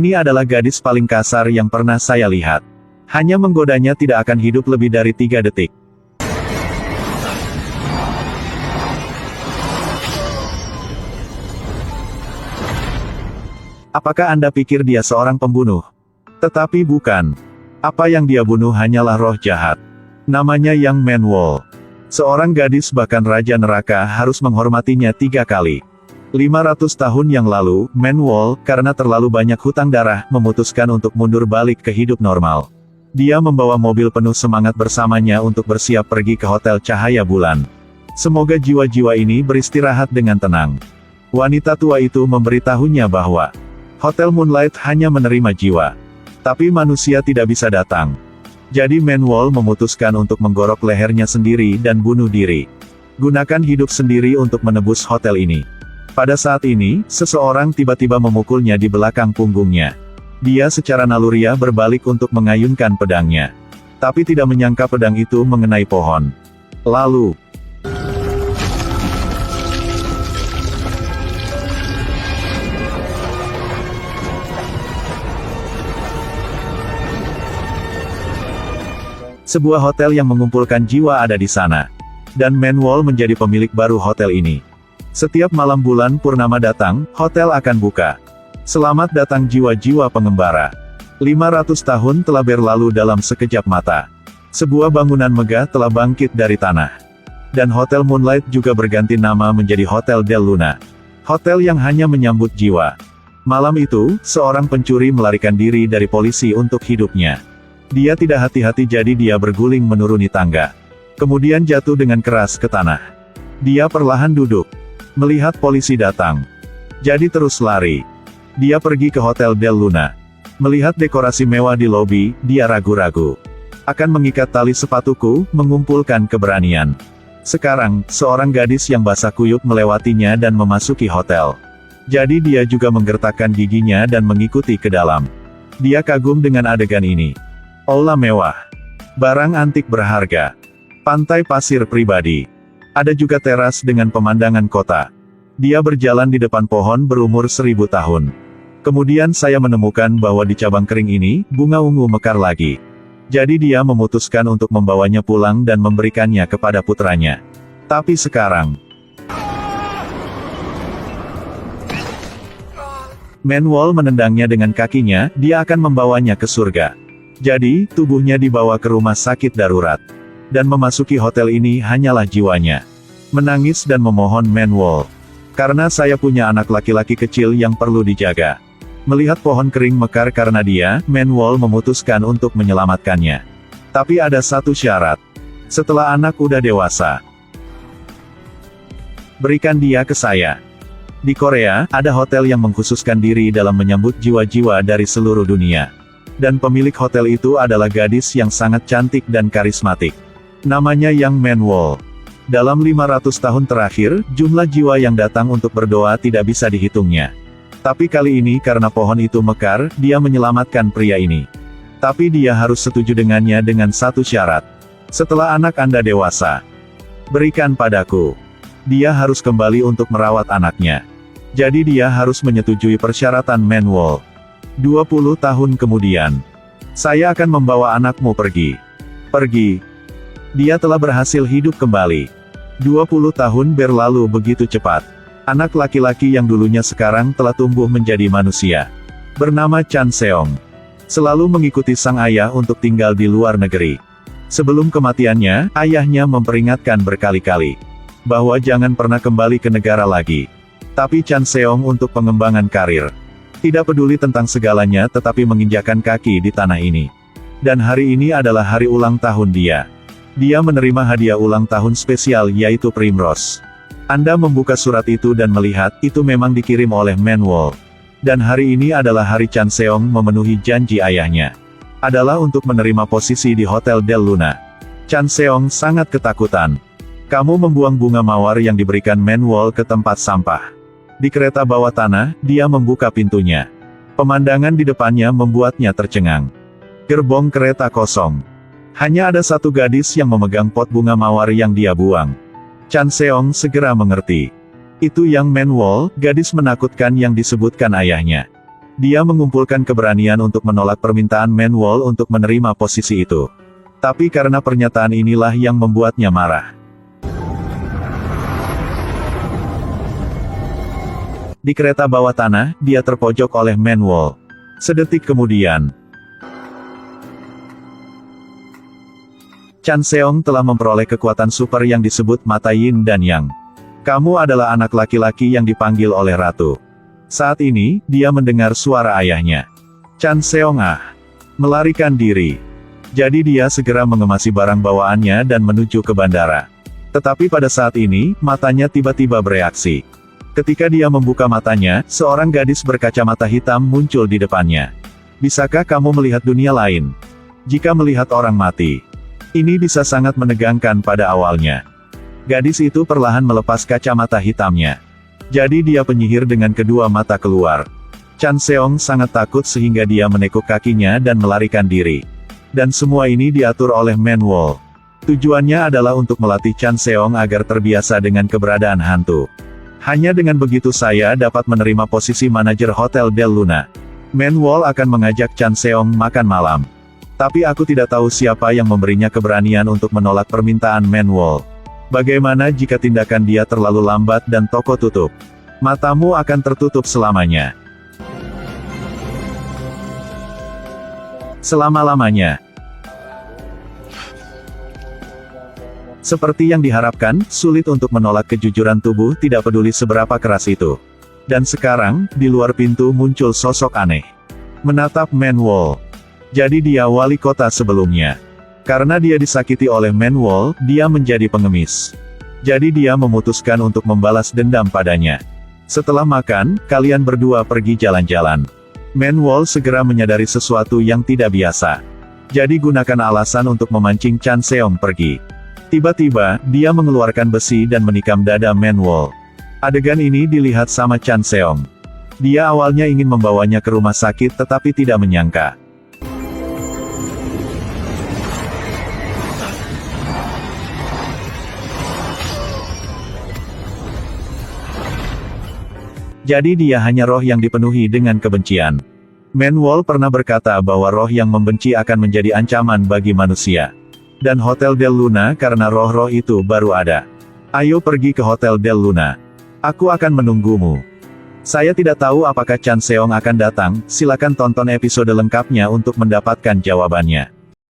Ini adalah gadis paling kasar yang pernah saya lihat. Hanya menggodanya tidak akan hidup lebih dari 3 detik. Apakah Anda pikir dia seorang pembunuh? Tetapi bukan. Apa yang dia bunuh hanyalah roh jahat. Namanya Yang Manwol. Seorang gadis bahkan Raja Neraka harus menghormatinya 3 kali. 500 tahun yang lalu, Manwol, karena terlalu banyak hutang darah, memutuskan untuk mundur balik ke hidup normal. Dia membawa mobil penuh semangat bersamanya untuk bersiap pergi ke Hotel Cahaya Bulan. Semoga jiwa-jiwa ini beristirahat dengan tenang. Wanita tua itu memberitahunya bahwa Hotel Moonlight hanya menerima jiwa. Tapi manusia tidak bisa datang. Jadi Manwol memutuskan untuk menggorok lehernya sendiri dan bunuh diri. Gunakan hidup sendiri untuk menebus hotel ini. Pada saat ini, seseorang tiba-tiba memukulnya di belakang punggungnya. Dia secara naluriah berbalik untuk mengayunkan pedangnya. Tapi tidak menyangka pedang itu mengenai pohon. Lalu, sebuah hotel yang mengumpulkan jiwa ada di sana. Dan Manwol menjadi pemilik baru hotel ini. Setiap malam bulan purnama datang, hotel akan buka. Selamat datang jiwa-jiwa pengembara. 500 tahun telah berlalu dalam sekejap mata. Sebuah bangunan megah telah bangkit dari tanah. Dan Hotel Moonlight juga berganti nama menjadi Hotel Del Luna. Hotel yang hanya menyambut jiwa. Malam itu, seorang pencuri melarikan diri dari polisi untuk hidupnya. Dia tidak hati-hati jadi dia berguling menuruni tangga. Kemudian jatuh dengan keras ke tanah. Dia perlahan duduk. Melihat polisi datang. Jadi terus lari. Dia pergi ke Hotel Del Luna. Melihat dekorasi mewah di lobi, dia ragu-ragu. Akan mengikat tali sepatuku, mengumpulkan keberanian. Sekarang, seorang gadis yang basah kuyup melewatinya dan memasuki hotel. Jadi dia juga menggertakkan giginya dan mengikuti ke dalam. Dia kagum dengan adegan ini. Aula mewah. Barang antik berharga. Pantai pasir pribadi. Ada juga teras dengan pemandangan kota. Dia berjalan di depan pohon berumur 1000 tahun. Kemudian saya menemukan bahwa di cabang kering ini, bunga ungu mekar lagi. Jadi dia memutuskan untuk membawanya pulang dan memberikannya kepada putranya. Tapi sekarang, Manwol menendangnya dengan kakinya, dia akan membawanya ke surga. Jadi, tubuhnya dibawa ke rumah sakit darurat. Dan memasuki hotel ini hanyalah jiwanya. Menangis dan memohon Manwol. Karena saya punya anak laki-laki kecil yang perlu dijaga. Melihat pohon kering mekar karena dia, Manwol memutuskan untuk menyelamatkannya. Tapi ada satu syarat. Setelah anak udah dewasa, berikan dia ke saya. Di Korea, ada hotel yang mengkhususkan diri dalam menyambut jiwa-jiwa dari seluruh dunia. Dan pemilik hotel itu adalah gadis yang sangat cantik dan karismatik. Namanya Yang Manwol. Dalam 500 tahun terakhir, jumlah jiwa yang datang untuk berdoa tidak bisa dihitungnya. Tapi kali ini karena pohon itu mekar, dia menyelamatkan pria ini. Tapi dia harus setuju dengannya dengan satu syarat. Setelah anak Anda dewasa, berikan padaku. Dia harus kembali untuk merawat anaknya. Jadi dia harus menyetujui persyaratan Manwol. 20 tahun kemudian, saya akan membawa anakmu pergi. Pergi. Dia telah berhasil hidup kembali. 20 tahun berlalu begitu cepat. Anak laki-laki yang dulunya sekarang telah tumbuh menjadi manusia. Bernama Chan Seong. Selalu mengikuti sang ayah untuk tinggal di luar negeri. Sebelum kematiannya, ayahnya memperingatkan berkali-kali bahwa jangan pernah kembali ke negara lagi. Tapi Chan Seong untuk pengembangan karir. Tidak peduli tentang segalanya tetapi menginjakan kaki di tanah ini. Dan hari ini adalah hari ulang tahun dia. Dia menerima hadiah ulang tahun spesial yaitu Primrose. Anda membuka surat itu dan melihat, itu memang dikirim oleh Manwol. Dan hari ini adalah hari Chan Seong memenuhi janji ayahnya. Adalah untuk menerima posisi di Hotel Del Luna. Chan Seong sangat ketakutan. Kamu membuang bunga mawar yang diberikan Manwol ke tempat sampah. Di kereta bawah tanah, dia membuka pintunya. Pemandangan di depannya membuatnya tercengang. Gerbong kereta kosong. Hanya ada satu gadis yang memegang pot bunga mawar yang dia buang. Chan Seong segera mengerti. Itu Yang Manwol, gadis menakutkan yang disebutkan ayahnya. Dia mengumpulkan keberanian untuk menolak permintaan Manwol untuk menerima posisi itu. Tapi karena pernyataan inilah yang membuatnya marah. Di kereta bawah tanah, dia terpojok oleh Manwol. Sedetik kemudian, Chan Seong telah memperoleh kekuatan super yang disebut mata yin dan yang. Kamu adalah anak laki-laki yang dipanggil oleh ratu. Saat ini, dia mendengar suara ayahnya. Chan Seong melarikan diri. Jadi dia segera mengemasi barang bawaannya dan menuju ke bandara. Tetapi pada saat ini, matanya tiba-tiba bereaksi. Ketika dia membuka matanya, seorang gadis berkacamata hitam muncul di depannya. Bisakah kamu melihat dunia lain? Jika melihat orang mati, ini bisa sangat menegangkan pada awalnya. Gadis itu perlahan melepas kacamata hitamnya. Jadi dia penyihir dengan kedua mata keluar. Chan Seong sangat takut sehingga dia menekuk kakinya dan melarikan diri. Dan semua ini diatur oleh Manwol. Tujuannya adalah untuk melatih Chan Seong agar terbiasa dengan keberadaan hantu. Hanya dengan begitu saya dapat menerima posisi manajer Hotel Del Luna. Manwol akan mengajak Chan Seong makan malam. Tapi aku tidak tahu siapa yang memberinya keberanian untuk menolak permintaan Manwol. Bagaimana jika tindakan dia terlalu lambat dan toko tutup? Matamu akan tertutup selamanya. Selama-lamanya. Seperti yang diharapkan, sulit untuk menolak kejujuran tubuh tidak peduli seberapa keras itu. Dan sekarang, di luar pintu muncul sosok aneh. Menatap Manwol. Jadi dia wali kota sebelumnya. Karena dia disakiti oleh Manwol, dia menjadi pengemis. Jadi dia memutuskan untuk membalas dendam padanya. Setelah makan, kalian berdua pergi jalan-jalan. Manwol segera menyadari sesuatu yang tidak biasa. Jadi gunakan alasan untuk memancing Chan Seong pergi. Tiba-tiba, dia mengeluarkan besi dan menikam dada Manwol. Adegan ini dilihat sama Chan Seong. Dia awalnya ingin membawanya ke rumah sakit tetapi tidak menyangka. Jadi dia hanya roh yang dipenuhi dengan kebencian. Manwol pernah berkata bahwa roh yang membenci akan menjadi ancaman bagi manusia. Dan Hotel Del Luna karena roh-roh itu baru ada. Ayo pergi ke Hotel Del Luna. Aku akan menunggumu. Saya tidak tahu apakah Chan Seong akan datang, silakan tonton episode lengkapnya untuk mendapatkan jawabannya.